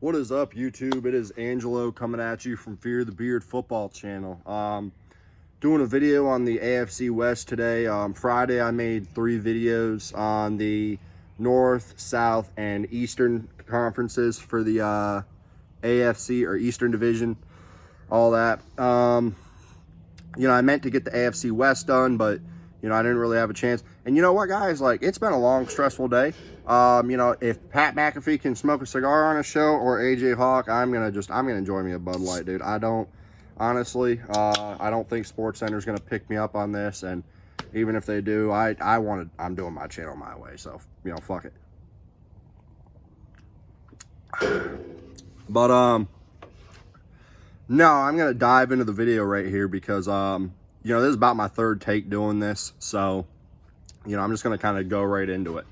What is up, YouTube? It is Angelo coming at you from Fear the Beard Football Channel. Doing a video on the AFC West today. Friday, I made 3 videos on the North, South, and Eastern conferences for the AFC or Eastern Division, all that. I meant to get the AFC West done, but I didn't really have a chance. And you know what, guys? Like, it's been a long, stressful day. If Pat McAfee can smoke a cigar on a show or AJ Hawk, I'm gonna enjoy me a Bud Light, dude. I don't think SportsCenter is gonna pick me up on this, and even if they do, I'm doing my channel my way. So fuck it. But no, I'm gonna dive into the video right here because this is about my 3rd take doing this, so I'm just gonna kind of go right into it.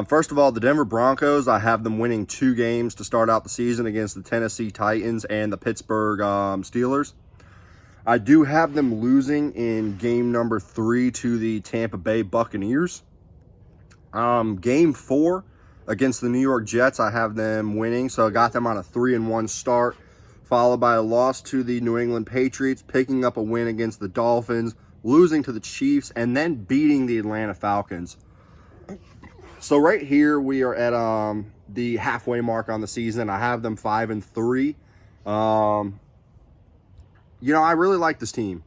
First of all, the Denver Broncos, I have them winning 2 games to start out the season against the Tennessee Titans and the Pittsburgh Steelers. I do have them losing in game number 3 to the Tampa Bay Buccaneers. Game 4 against the New York Jets, I have them winning, so I got them on a 3-1 start, followed by a loss to the New England Patriots, picking up a win against the Dolphins, losing to the Chiefs, and then beating the Atlanta Falcons. So right here, we are at the halfway mark on the season. I have them 5-3. I really like this team.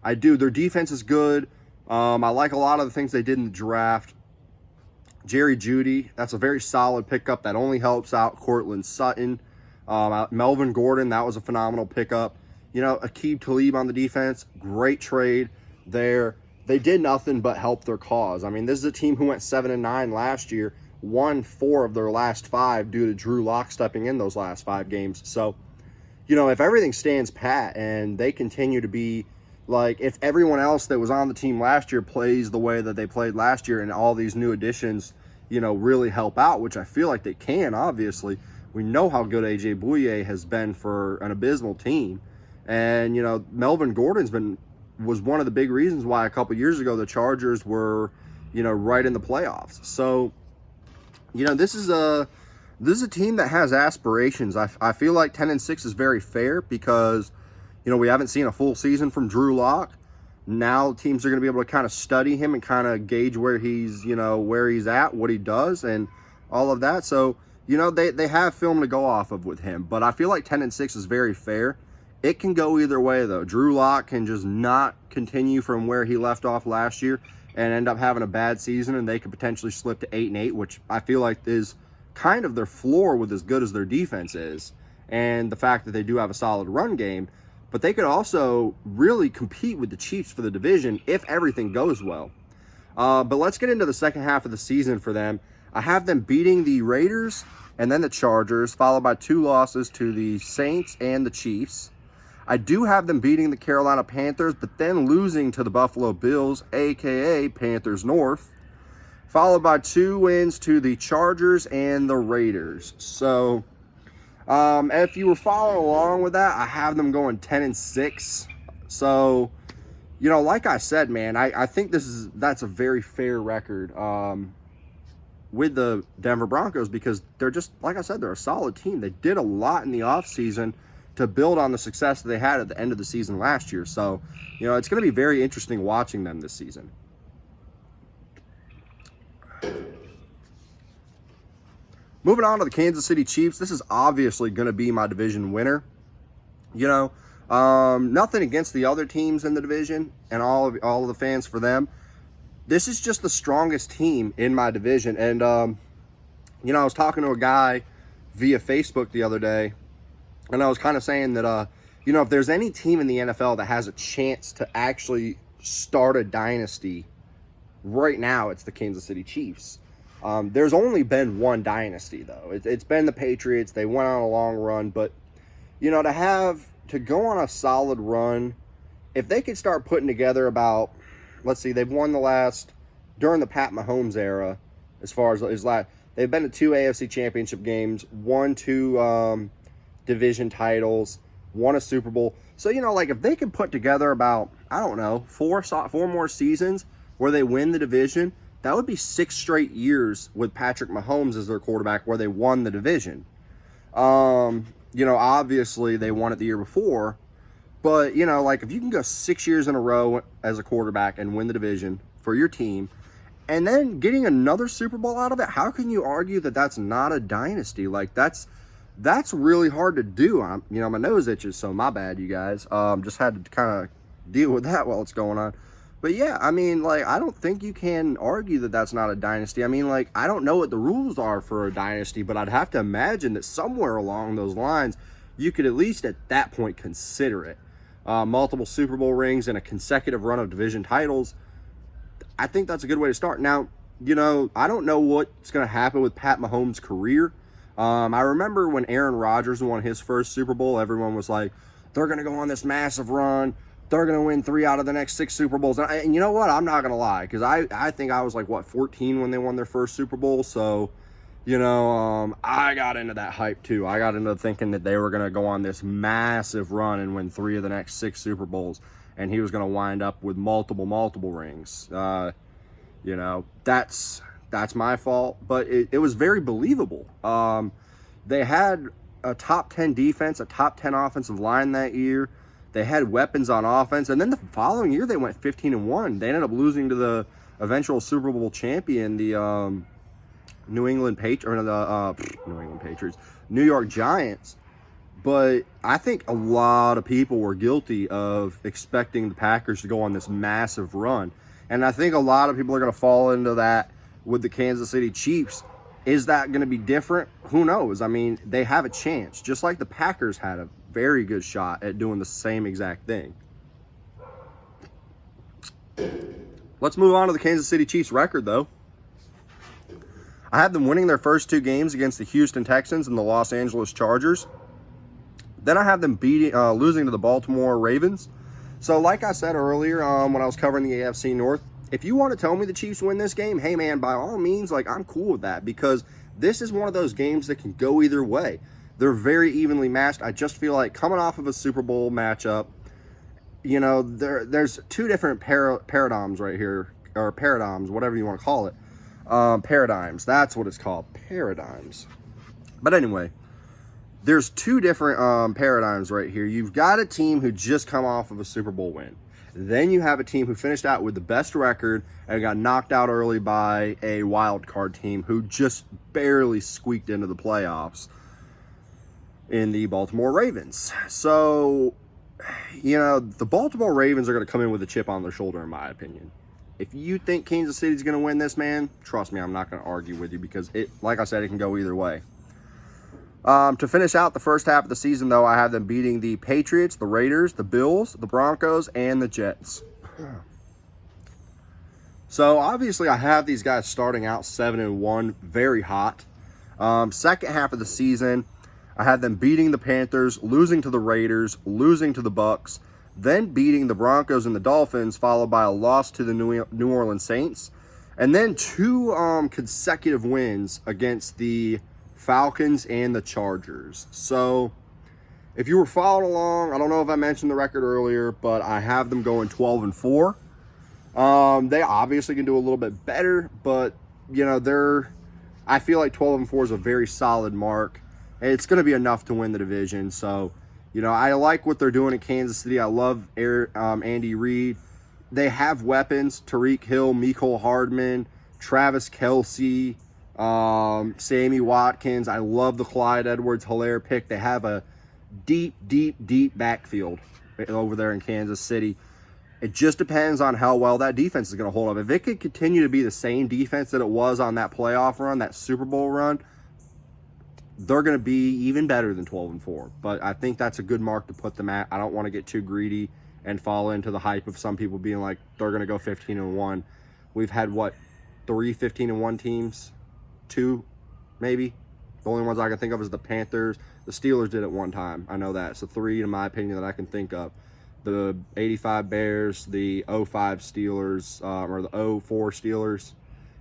I do. Their defense is good. I like a lot of the things they did in the draft. Jerry Jeudy, that's a very solid pickup. That only helps out Cortland Sutton. Melvin Gordon, that was a phenomenal pickup. Aqib Talib on the defense, great trade there. They did nothing but help their cause. I mean, this is a team who went 7-9 last year, won 4 of their last 5 due to Drew Lock stepping in those last 5 games. So, if everything stands pat and they continue to be like, if everyone else that was on the team last year plays the way that they played last year and all these new additions, really help out, which I feel like they can, obviously. We know how good A.J. Bouye has been for an abysmal team. And, Melvin Gordon's was one of the big reasons why a couple years ago the Chargers were, right in the playoffs. So, this is a team that has aspirations. I feel like 10-6 is very fair because, we haven't seen a full season from Drew Lock. Now teams are going to be able to kind of study him and kind of gauge where he's at, what he does, and all of that. So, they have film to go off of with him. But I feel like 10-6 is very fair. It can go either way, though. Drew Lock can just not continue from where he left off last year and end up having a bad season, and they could potentially slip to 8-8, which I feel like is kind of their floor with as good as their defense is, and the fact that they do have a solid run game. But they could also really compete with the Chiefs for the division if everything goes well. But let's get into the second half of the season for them. I have them beating the Raiders and then the Chargers, followed by 2 losses to the Saints and the Chiefs. I do have them beating the Carolina Panthers, but then losing to the Buffalo Bills, a.k.a. Panthers North, followed by 2 wins to the Chargers and the Raiders. So, if you were following along with that, I have them going 10-6. So, like I said, man, I think that's a very fair record with the Denver Broncos because they're just, like I said, they're a solid team. They did a lot in the offseason to build on the success that they had at the end of the season last year. So, it's going to be very interesting watching them this season. Moving on to the Kansas City Chiefs, this is obviously going to be my division winner. Nothing against the other teams in the division and all of the fans for them. This is just the strongest team in my division. And, I was talking to a guy via Facebook the other day, and I was kind of saying that, if there's any team in the NFL that has a chance to actually start a dynasty right now, it's the Kansas City Chiefs. There's only been one dynasty, though. It's been the Patriots. They went on a long run. But, to go on a solid run, if they could start putting together about, let's see, they've won during the Pat Mahomes era, as far as his last, they've been to 2 AFC championship games, won 2 division titles, won a Super Bowl. So, if they could put together about, 4 more seasons where they win the division, that would be 6 straight years with Patrick Mahomes as their quarterback where they won the division. Obviously they won it the year before, but, like if you can go 6 years in a row as a quarterback and win the division for your team, and then getting another Super Bowl out of it, how can you argue that that's not a dynasty? Like, that's really hard to do. My nose itches, so my bad, you guys. Just had to kind of deal with that while it's going on. But yeah, I don't think you can argue that that's not a dynasty. I don't know what the rules are for a dynasty, but I'd have to imagine that somewhere along those lines, you could at least at that point consider it. Multiple Super Bowl rings and a consecutive run of division titles. I think that's a good way to start. Now, I don't know what's going to happen with Pat Mahomes' career. I remember when Aaron Rodgers won his first Super Bowl, everyone was like, they're going to go on this massive run. They're going to win 3 out of the next 6 Super Bowls. And you know what? I'm not going to lie, because I think I was 14 when they won their first Super Bowl. So, I got into that hype too. I got into thinking that they were going to go on this massive run and win 3 of the next 6 Super Bowls. And he was going to wind up with multiple rings. That's my fault. But it was very believable. They had a top 10 defense, a top 10 offensive line that year. They had weapons on offense. And then the following year, they went 15-1. They ended up losing to the eventual Super Bowl champion, the New York Giants. But I think a lot of people were guilty of expecting the Packers to go on this massive run. And I think a lot of people are going to fall into that with the Kansas City Chiefs. Is that going to be different? Who knows? They have a chance. Just like the Packers had a very good shot at doing the same exact thing. Let's move on to the Kansas City Chiefs record, though. I have them winning their first 2 games against the Houston Texans and the Los Angeles Chargers. Then I have them losing to the Baltimore Ravens. So like I said earlier when I was covering the AFC North, if you want to tell me the Chiefs win this game, hey man, by all means, I'm cool with that, because this is one of those games that can go either way. They're very evenly matched. I just feel like coming off of a Super Bowl matchup, there's 2 different paradigms right here, or paradigms, whatever you want to call it. Paradigms, that's what it's called, paradigms. But anyway, there's 2 different paradigms right here. You've got a team who just come off of a Super Bowl win. Then you have a team who finished out with the best record and got knocked out early by a wild card team who just barely squeaked into the playoffs in the Baltimore Ravens. So, the Baltimore Ravens are going to come in with a chip on their shoulder, in my opinion. If you think Kansas City's going to win this, man, trust me, I'm not going to argue with you, because like I said, it can go either way. To finish out the first half of the season, though, I have them beating the Patriots, the Raiders, the Bills, the Broncos, and the Jets. So, obviously, I have these guys starting out 7-1, very hot. Second half of the season, I had them beating the Panthers, losing to the Raiders, losing to the Bucks, then beating the Broncos and the Dolphins, followed by a loss to the New Orleans Saints, and then 2 consecutive wins against the Falcons and the Chargers. So, if you were following along, I don't know if I mentioned the record earlier, but I have them going 12-4. They obviously can do a little bit better, but, I feel like 12-4 is a very solid mark. It's going to be enough to win the division. So, I like what they're doing in Kansas City. I love Andy Reid. They have weapons: Tyreek Hill, Mecole Hardman, Travis Kelce, Sammy Watkins. I love the Clyde Edwards-Helaire pick. They have a deep backfield over there in Kansas City. It just depends on how well that defense is going to hold up. If it could continue to be the same defense that it was on that playoff run, that Super Bowl run, they're going to be even better than 12-4. But I think that's a good mark to put them at. I don't want to get too greedy and fall into the hype of some people being like, they're going to go 15-1. We've had, 3 15-1 teams? 2, maybe? The only ones I can think of is the Panthers. The Steelers did it one time. I know that. So 3, in my opinion, that I can think of. The 85 Bears, the 05 Steelers, or the 04 Steelers,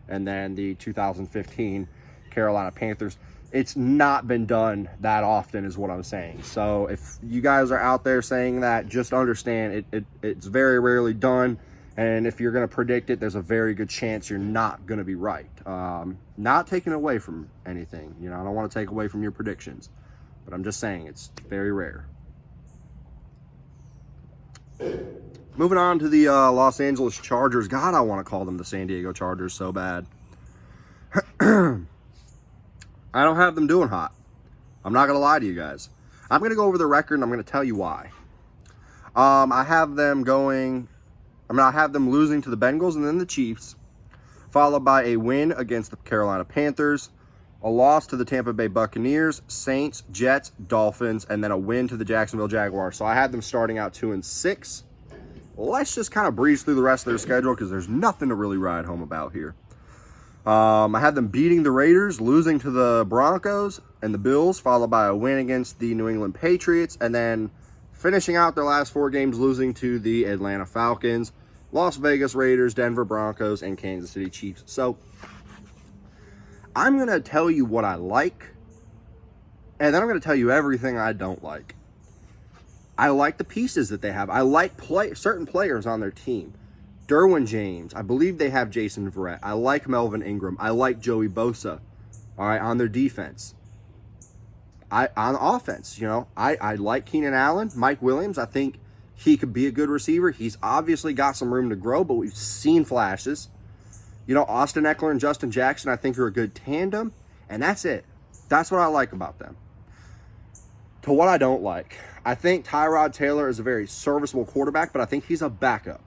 and then the 2015 Carolina Panthers. It's not been done that often is what I'm saying. So if you guys are out there saying that, just understand it's very rarely done. And if you're going to predict it, there's a very good chance you're not going to be right. Not taking away from anything. I don't want to take away from your predictions. but I'm just saying it's very rare. Moving on to the Los Angeles Chargers. God, I want to call them the San Diego Chargers so bad. I don't have them doing hot. I'm not going to lie to you guys. I'm going to go over the record, and I'm going to tell you why. I have them losing to the Bengals and then the Chiefs, followed by a win against the Carolina Panthers, a loss to the Tampa Bay Buccaneers, Saints, Jets, Dolphins, and then a win to the Jacksonville Jaguars. So I had them starting out 2-6. Let's just kind of breeze through the rest of their schedule because there's nothing to really ride home about here. I had them beating the Raiders, losing to the Broncos and the Bills, followed by a win against the New England Patriots, and then finishing out their last 4 games, losing to the Atlanta Falcons, Las Vegas Raiders, Denver Broncos, and Kansas City Chiefs. So I'm going to tell you what I like, and then I'm going to tell you everything I don't like. I like the pieces that they have. I like certain players on their team. Derwin James. I believe they have Jason Verrett. I like Melvin Ingram. I like Joey Bosa. All right, on their defense. On offense, I like Keenan Allen. Mike Williams, I think he could be a good receiver. He's obviously got some room to grow, but we've seen flashes. Austin Eckler and Justin Jackson, I think, are a good tandem, and that's it. That's what I like about them. To what I don't like, I think Tyrod Taylor is a very serviceable quarterback, but I think he's a backup.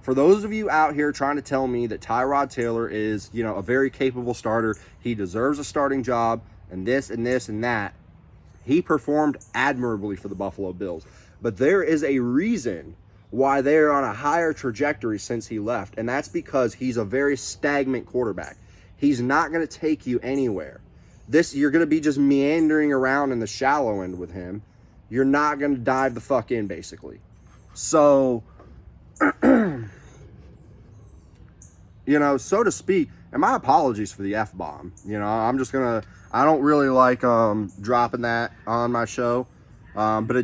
For those of you out here trying to tell me that Tyrod Taylor is, a very capable starter, he deserves a starting job, and this and this and that, he performed admirably for the Buffalo Bills. But there is a reason why they're on a higher trajectory since he left, and that's because he's a very stagnant quarterback. He's not going to take you anywhere. You're going to be just meandering around in the shallow end with him. You're not going to dive the fuck in, basically. So, so to speak, and my apologies for the F-bomb. I'm just going to, I don't really like dropping that on my show, but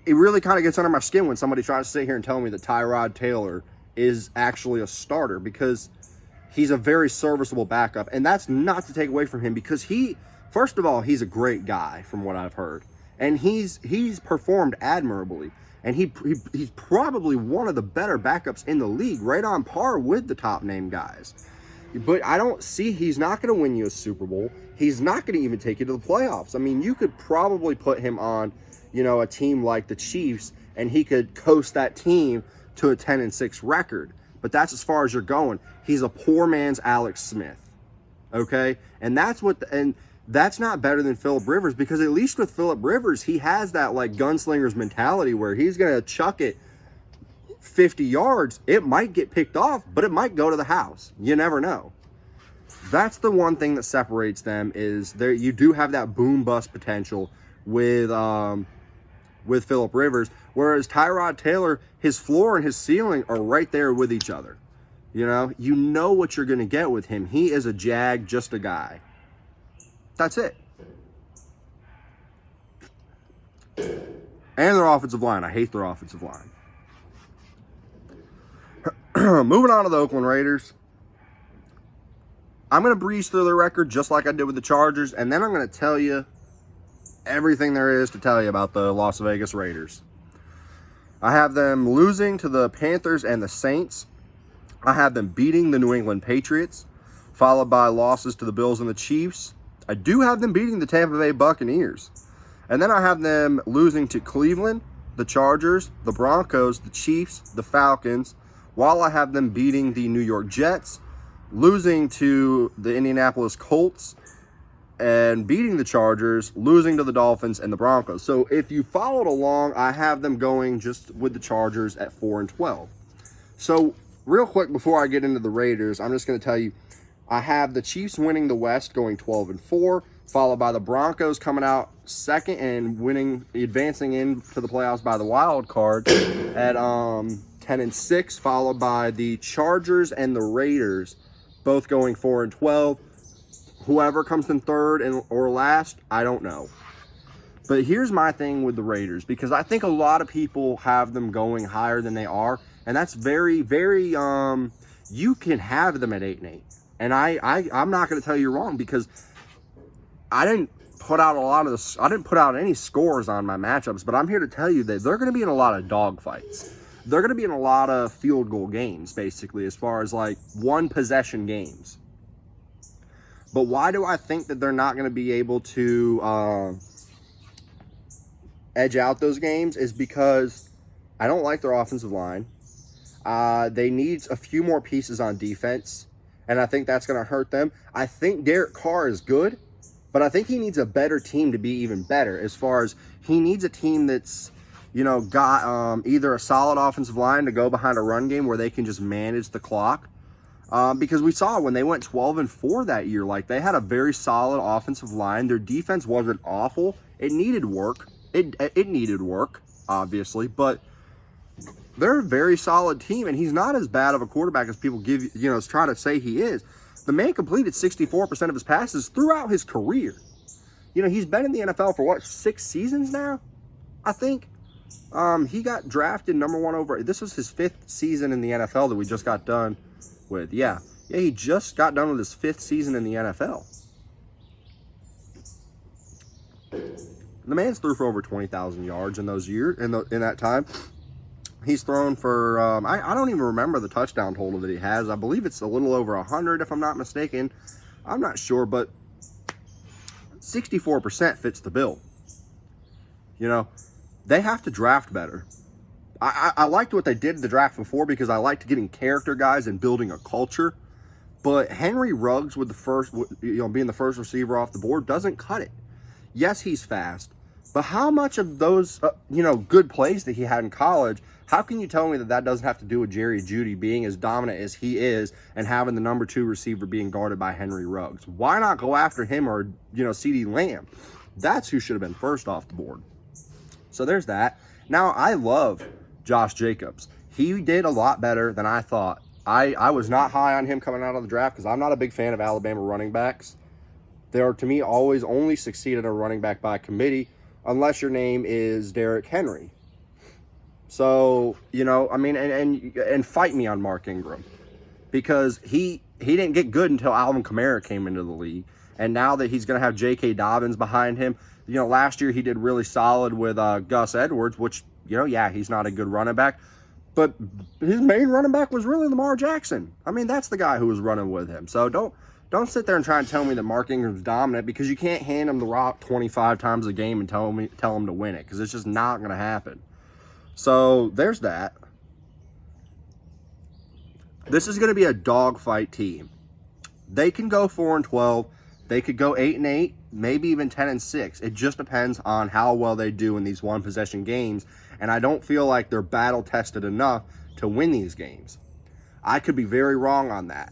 it really kind of gets under my skin when somebody tries to sit here and tell me that Tyrod Taylor is actually a starter, because he's a very serviceable backup. And that's not to take away from him, because first of all, he's a great guy from what I've heard. And he's performed admirably. And he's probably one of the better backups in the league, right on par with the top name guys. But I don't see, he's not going to win you a Super Bowl. He's not going to even take you to the playoffs. I mean, you could probably put him on, a team like the Chiefs, and he could coast that team to a 10-6 record. But that's as far as you're going. He's a poor man's Alex Smith. Okay? And that's not better than Phillip Rivers, because at least with Phillip Rivers, he has that like gunslinger's mentality where he's going to chuck it 50 yards. It might get picked off, but it might go to the house. You never know. That's the one thing that separates them, is you do have that boom bust potential with Phillip Rivers, whereas Tyrod Taylor, his floor and his ceiling are right there with each other. You know what you're going to get with him. He is a jag, just a guy. That's it. And their offensive line. I hate their offensive line. Moving on to the Oakland Raiders. I'm going to breeze through their record just like I did with the Chargers, and then I'm going to tell you everything there is to tell you about the Las Vegas Raiders. I have them losing to the Panthers and the Saints. I have them beating the New England Patriots, followed by losses to the Bills and the Chiefs. I do have them beating the Tampa Bay Buccaneers. And then I have them losing to Cleveland, the Chargers, the Broncos, the Chiefs, the Falcons, while I have them beating the New York Jets, losing to the Indianapolis Colts, and beating the Chargers, losing to the Dolphins and the Broncos. So if you followed along, I have them going just with the Chargers at 4-12. So real quick before I get into the Raiders, I'm just going to tell you, I have the Chiefs winning the West, going 12-4, followed by the Broncos coming out second and advancing into the playoffs by the wild card at 10-6, followed by the Chargers and the Raiders both going 4-12. Whoever comes in third or last, I don't know. But here's my thing with the Raiders, because I think a lot of people have them going higher than they are, and that's very, very, you can have them at 8-8. And I'm not going to tell you wrong, because I didn't put out any scores on my matchups, but I'm here to tell you that they're going to be in a lot of dogfights. They're going to be in a lot of field goal games, basically, as far as like one possession games. But why do I think that they're not going to be able to edge out those games is because I don't like their offensive line. They need a few more pieces on defense, and I think that's going to hurt them. I think Derek Carr is good, but I think he needs a better team to be even better, as far as he needs a team that's, you know, got either a solid offensive line to go behind a run game where they can just manage the clock. Because we saw when they went 12-4 that year, like, they had a very solid offensive line. Their defense wasn't awful. It needed work. It needed work, obviously, but they're a very solid team, and he's not as bad of a quarterback as people try to say he is. The man completed 64% of his passes throughout his career. You know, he's been in the NFL for, what, 6 seasons now, I think? He got drafted number 1 over... This was his 5th season in the NFL that we just got done with. Yeah, he just got done with his 5th season in the NFL. The man's threw for over 20,000 yards in those years, in that time. He's thrown for, I don't even remember the touchdown total that he has. I believe it's a little over 100, if I'm not mistaken. I'm not sure, but 64% fits the bill. You know, they have to draft better. I liked what they did in the draft before because I liked getting character guys and building a culture. But Henry Ruggs with being the first receiver off the board doesn't cut it. Yes, he's fast, but how much of those, good plays that he had in college, how can you tell me that doesn't have to do with Jerry Jeudy being as dominant as he is and having the number 2 receiver being guarded by Henry Ruggs? Why not go after him or, CeeDee Lamb? That's who should have been first off the board. So there's that. Now, I love Josh Jacobs. He did a lot better than I thought. I was not high on him coming out of the draft because I'm not a big fan of Alabama running backs. They are, to me, always only succeed at a running back by committee unless your name is Derrick Henry. So, and fight me on Mark Ingram because he didn't get good until Alvin Kamara came into the league. And now that he's going to have J.K. Dobbins behind him, last year he did really solid with Gus Edwards, which, he's not a good running back. But his main running back was really Lamar Jackson. I mean, that's the guy who was running with him. So don't sit there and try and tell me that Mark Ingram's dominant because you can't hand him the rock 25 times a game and tell him to win it because it's just not going to happen. So there's that. This is going to be a dogfight team. They can go 4-12. They could go 8-8, maybe even 10-6. It just depends on how well they do in these one-possession games, and I don't feel like they're battle-tested enough to win these games. I could be very wrong on that,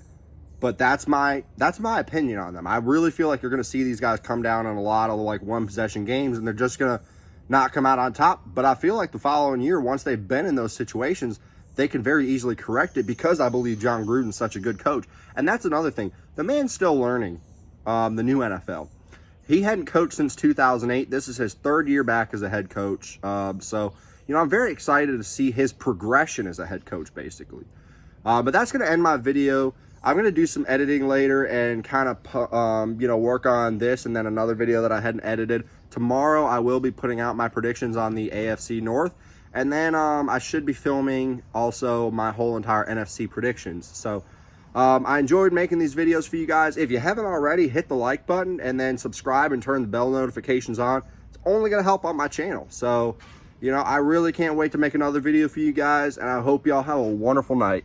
but that's my opinion on them. I really feel like you're going to see these guys come down on a lot of like one-possession games, and they're just going to not come out on top. But I feel like the following year, once they've been in those situations, they can very easily correct it because I believe John Gruden's such a good coach. And that's another thing. The man's still learning the new NFL. He hadn't coached since 2008. This is his 3rd year back as a head coach. So, I'm very excited to see his progression as a head coach, basically. But that's going to end my video. I'm going to do some editing later and kind of, work on this and then another video that I hadn't edited. Tomorrow, I will be putting out my predictions on the AFC North. And then I should be filming also my whole entire NFC predictions. So I enjoyed making these videos for you guys. If you haven't already, hit the like button and then subscribe and turn the bell notifications on. It's only going to help on my channel. So, I really can't wait to make another video for you guys. And I hope y'all have a wonderful night.